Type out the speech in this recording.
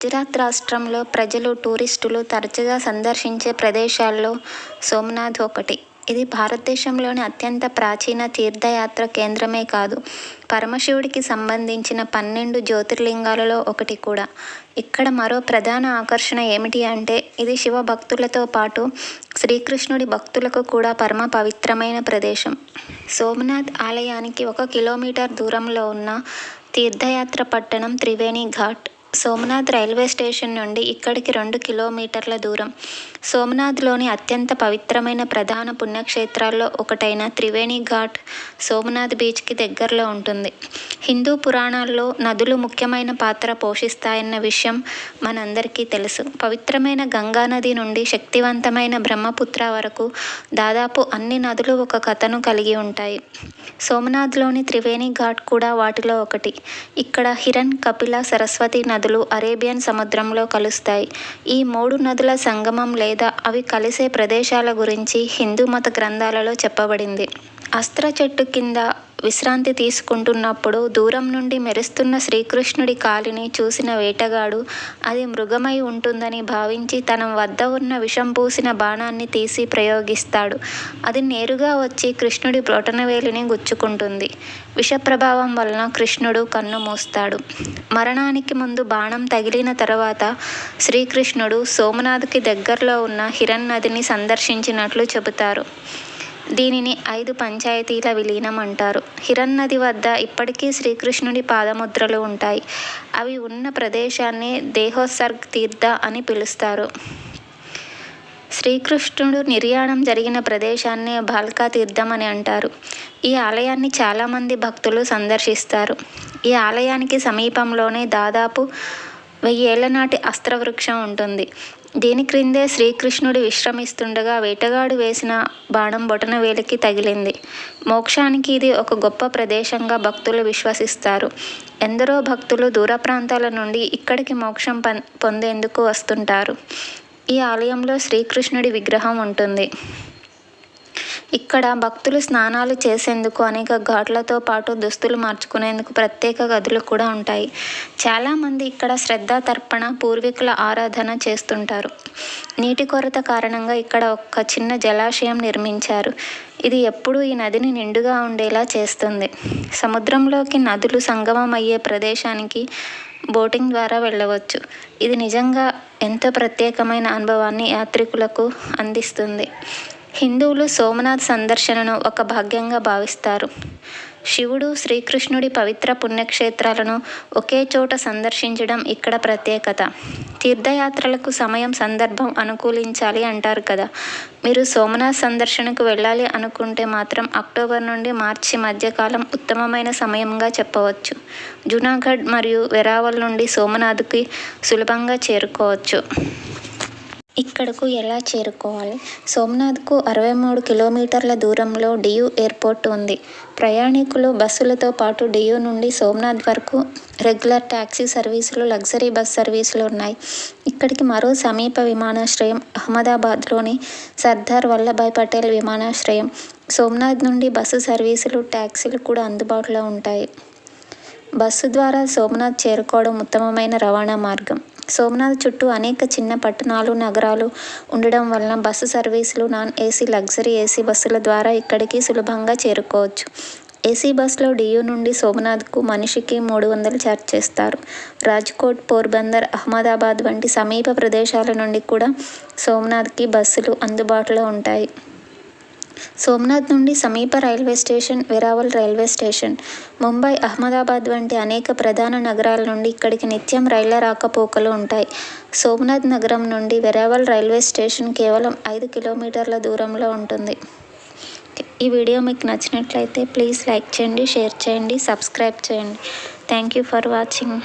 గుజరాత్ రాష్ట్రంలో ప్రజలు, టూరిస్టులు తరచుగా సందర్శించే ప్రదేశాల్లో సోమనాథ్ ఒకటి. ఇది భారతదేశంలోని అత్యంత ప్రాచీన తీర్థయాత్ర కేంద్రమే కాదు, పరమశివుడికి సంబంధించిన 12 జ్యోతిర్లింగాలలో ఒకటి కూడా. ఇక్కడ మరో ప్రధాన ఆకర్షణ ఏమిటి అంటే, ఇది శివ భక్తులతో పాటు శ్రీకృష్ణుడి భక్తులకు కూడా పరమ పవిత్రమైన ప్రదేశం. సోమనాథ్ ఆలయానికి 1 కిలోమీటర్ దూరంలో ఉన్న తీర్థయాత్ర పట్టణం త్రివేణి ఘాట్. సోమనాథ్ రైల్వే స్టేషన్ నుండి ఇక్కడికి 2 కిలోమీటర్ల దూరం. సోమనాథ్లోని అత్యంత పవిత్రమైన ప్రధాన పుణ్యక్షేత్రాల్లో ఒకటైన త్రివేణి ఘాట్ సోమనాథ్ బీచ్కి దగ్గరలో ఉంటుంది. హిందూ పురాణాల్లో నదులు ముఖ్యమైన పాత్ర పోషిస్తాయన్న విషయం మనందరికీ తెలుసు. పవిత్రమైన గంగానది నుండి శక్తివంతమైన బ్రహ్మపుత్ర వరకు దాదాపు అన్ని నదులు ఒక కథను కలిగి ఉంటాయి. సోమనాథ్లోని త్రివేణి ఘాట్ కూడా వాటిలో ఒకటి. ఇక్కడ హిరణ్, కపిల, సరస్వతి నదులు అరేబియన్ సముద్రంలో కలుస్తాయి. ఈ 3 నదుల సంగమం లేదా అవి కలిసే ప్రదేశాల గురించి హిందూ మత గ్రంథాలలో చెప్పబడింది. అస్త్ర చెట్టు కింద విశ్రాంతి తీసుకుంటున్నప్పుడు దూరం నుండి మెరుస్తున్న శ్రీకృష్ణుడి కాలిని చూసిన వేటగాడు అది మృగమై ఉంటుందని భావించి తన వద్ద ఉన్న విషం పూసిన బాణాన్ని తీసి ప్రయోగిస్తాడు. అది నేరుగా వచ్చి కృష్ణుడి బ్రొటనవేలిని గుచ్చుకుంటుంది. విష ప్రభావం వలన కృష్ణుడు కన్ను మూస్తాడు. మరణానికి ముందు బాణం తగిలిన తర్వాత శ్రీకృష్ణుడు సోమనాథ్కి దగ్గరలో ఉన్న హిరణ్ నదిని సందర్శించినట్లు చెబుతారు. దీనిని 5 పంచాయతీల విలీనం అంటారు. హిరణ్ నది వద్ద ఇప్పటికీ శ్రీకృష్ణుడి పాదముద్రలు ఉంటాయి. అవి ఉన్న ప్రదేశాన్ని దేహోత్సర్గ్ తీర్థ అని పిలుస్తారు. శ్రీకృష్ణుడు నిర్యాణం జరిగిన ప్రదేశాన్ని భాల్కా తీర్థం అని అంటారు. ఈ ఆలయాన్ని చాలామంది భక్తులు సందర్శిస్తారు. ఈ ఆలయానికి సమీపంలోనే దాదాపు 1000 ఏళ్ల నాటి అస్త్రవృక్షం ఉంటుంది. దీని క్రిందే శ్రీకృష్ణుడు విశ్రమిస్తుండగా వేటగాడు వేసిన బాణం బొటనవేలికి తగిలింది. మోక్షానికి ఇది ఒక గొప్ప ప్రదేశంగా భక్తులు విశ్వసిస్తారు. ఎందరో భక్తులు దూర ప్రాంతాల నుండి ఇక్కడికి మోక్షం పొందేందుకు వస్తుంటారు. ఈ ఆలయంలో శ్రీకృష్ణుడి విగ్రహం ఉంటుంది. ఇక్కడ భక్తులు స్నానాలు చేసేందుకు అనేక ఘాట్లతో పాటు దుస్తులు మార్చుకునేందుకు ప్రత్యేక గదులు కూడా ఉంటాయి. చాలామంది ఇక్కడ శ్రద్ధ తర్పణ, పూర్వీకుల ఆరాధన చేస్తుంటారు. నీటి కొరత కారణంగా ఇక్కడ ఒక చిన్న జలాశయం నిర్మించారు. ఇది ఎప్పుడూ ఈ నదిని నిండుగా ఉండేలా చేస్తుంది. సముద్రంలోకి నదులు సంగమం అయ్యే ప్రదేశానికి బోటింగ్ ద్వారా వెళ్ళవచ్చు. ఇది నిజంగా ఎంతో ప్రత్యేకమైన అనుభవాన్ని యాత్రికులకు అందిస్తుంది. హిందువులు సోమనాథ్ సందర్శనను ఒక భాగ్యంగా భావిస్తారు. శివుడు, శ్రీకృష్ణుడి పవిత్ర పుణ్యక్షేత్రాలను ఒకే చోట సందర్శించడం ఇక్కడ ప్రత్యేకత. తీర్థయాత్రలకు సమయం, సందర్భం అనుకూలించాలి అంటారు కదా. మీరు సోమనాథ్ సందర్శనకు వెళ్ళాలి అనుకుంటే మాత్రం అక్టోబర్ నుండి మార్చి మధ్యకాలం ఉత్తమమైన సమయంగా చెప్పవచ్చు. జునాగఢ్ మరియు వెరావల్ నుండి సోమనాథ్కి సులభంగా చేరుకోవచ్చు. ఇక్కడకు ఎలా చేరుకోవాలి? సోమనాథ్కు 63 కిలోమీటర్ల దూరంలో డియూ ఎయిర్పోర్ట్ ఉంది. ప్రయాణికులు బస్సులతో పాటు డియూ నుండి సోమనాథ్ వరకు రెగ్యులర్ టాక్సీ సర్వీసులు, లగ్జరీ బస్ సర్వీసులు ఉన్నాయి. ఇక్కడికి మరో సమీప విమానాశ్రయం అహ్మదాబాద్లోని సర్దార్ వల్లభాయ్ పటేల్ విమానాశ్రయం. సోమనాథ్ నుండి బస్సు సర్వీసులు, టాక్సీలు కూడా అందుబాటులో ఉంటాయి. బస్సు ద్వారా సోమనాథ్ చేరుకోవడం ఉత్తమమైన రవాణా మార్గం. సోమనాథ్ చుట్టూ అనేక చిన్న పట్టణాలు, నగరాలు ఉండడం వలన బస్సు సర్వీసులు, నాన్ ఏసీ, లగ్జరీ ఏసీ బస్సుల ద్వారా ఇక్కడికి సులభంగా చేరుకోవచ్చు. ఏసీ బస్సులో డియూ నుండి సోమనాథ్కు మనిషికి 300 ఛార్జ్ చేస్తారు. రాజ్కోట్, పోర్బందర్, అహ్మదాబాద్ వంటి సమీప ప్రదేశాల నుండి కూడా సోమనాథ్కి బస్సులు అందుబాటులో ఉంటాయి. సోమనాథ్ నుండి సమీప railway station Veraval railway station. Mumbai, Ahmedabad వంటి అనేక ప్రధాన నగరాల నుండి ఇక్కడికి నిత్యం రైళ్ల రాకపోకలు ఉంటాయి. సోమనాథ్ నగరం నుండి వెరావల్ రైల్వే స్టేషన్ కేవలం 5 కిలోమీటర్ల దూరంలో ఉంటుంది. ఈ వీడియో మీకు నచ్చినట్లయితే ప్లీజ్ లైక్ చేయండి, షేర్ చేయండి, సబ్స్క్రైబ్ చేయండి. Thank you for watching.